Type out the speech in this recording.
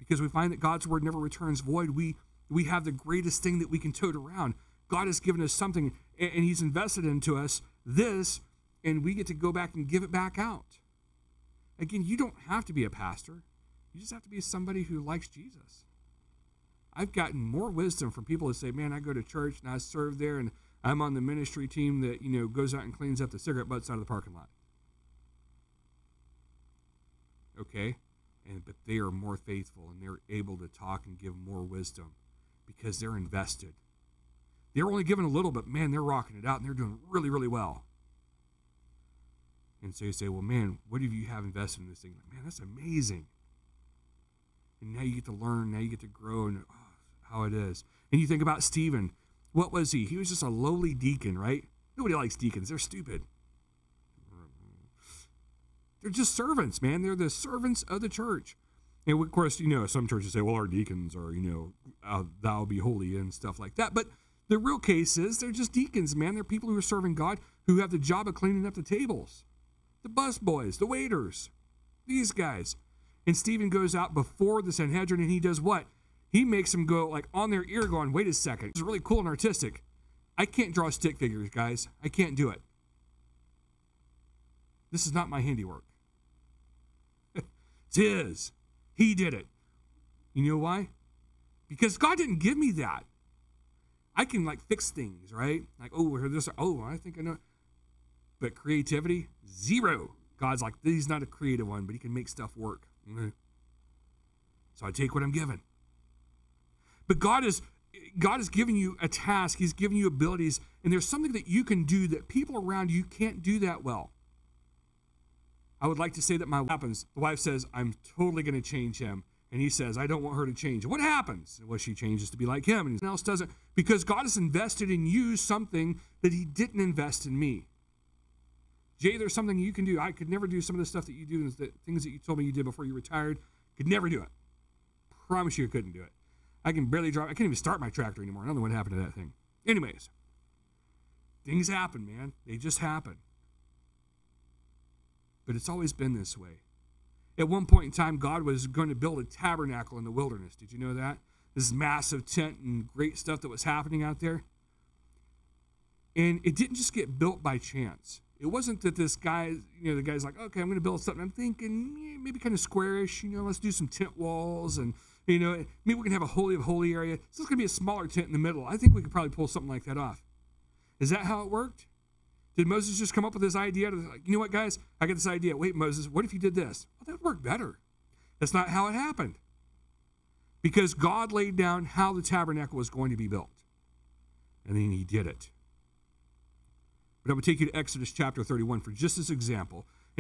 because we find that God's word never returns void. We have the greatest thing that we can tote around. God has given us something, and he's invested into us this, and we get to go back and give it back out. Again, you don't have to be a pastor. You just have to be somebody who likes Jesus. I've gotten more wisdom from people who say, man, I go to church and I serve there, and I'm on the ministry team that, goes out and cleans up the cigarette butts out of the parking lot. Okay? But they are more faithful, and they're able to talk and give more wisdom because they're invested. They're only given a little, but man, they're rocking it out, and they're doing really, really well. And so you say, well, man, what do you have invested in this thing? Man, that's amazing. And now you get to learn, now you get to grow, and how it is. And you think about Stephen. What was he? He was just a lowly deacon, right? Nobody likes deacons. They're stupid. They're just servants, man. They're the servants of the church. And of course, some churches say, well, our deacons are, thou be holy and stuff like that. But the real case is they're just deacons, man. They're people who are serving God, who have the job of cleaning up the tables. The bus boys, the waiters, these guys. And Stephen goes out before the Sanhedrin, and he does what? He makes them go like on their ear going, wait a second. It's really cool and artistic. I can't draw stick figures, guys. I can't do it. This is not my handiwork. It's his. He did it. You know why? Because God didn't give me that. I can fix things, right? Oh, I heard this. Oh, I think I know. But creativity, zero. God's he's not a creative one, but he can make stuff work. So I take what I'm given. But God has given you a task. He's given you abilities, and there's something that you can do that people around you can't do that well. I would like to say that my wife happens. The wife says, I'm totally going to change him. And he says, I don't want her to change. What happens? Well, she changes to be like him, and someone else doesn't. Because God has invested in you something that he didn't invest in me. Jay, there's something you can do. I could never do some of the stuff that you do, the things that you told me you did before you retired. Could never do it. Promise you I couldn't do it. I can barely drive. I can't even start my tractor anymore. I don't know what happened to that thing. Anyways, things happen, man. They just happen. But it's always been this way. At one point in time, God was going to build a tabernacle in the wilderness. Did you know that? This massive tent and great stuff that was happening out there. And it didn't just get built by chance. It wasn't that this guy, the guy's like, okay, I'm going to build something. I'm thinking maybe kind of squarish, let's do some tent walls, and, maybe we can have a holy of holy area. So it's going to be a smaller tent in the middle. I think we could probably pull something like that off. Is that how it worked? Did Moses just come up with this idea? You know what, guys? I got this idea. Wait, Moses, what if you did this? Well, that would work better. That's not how it happened. Because God laid down how the tabernacle was going to be built. And then he did it. But I would take you to Exodus chapter 31 for just this example.